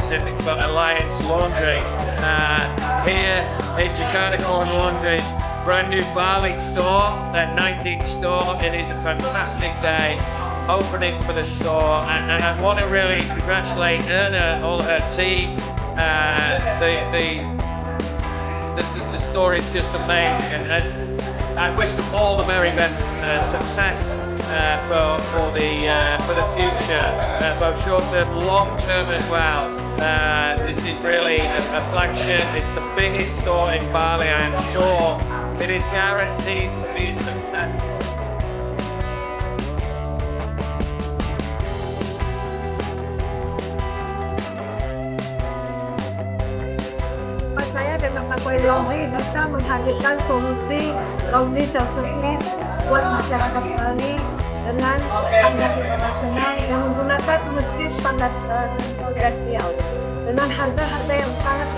specific, but Alliance Laundry. Here in Jakarta Coin Laundry's brand new Bali store, their 19th store. It is a fantastic day opening for the store, and I want to really congratulate Erna, all her team. The store is just amazing, and I wish them all the very best success for the future, both short term, long term as well. This is really a flagship. It's the biggest store in Bali. I am sure it is guaranteed to be a success. Saya dan Jakarta Coin Laundry bisa menghadirkan solusi laundry service buat masyarakat Bali dengan standar internasional yang menggunakan mesin standar industrial dengan harga-harga yang sangat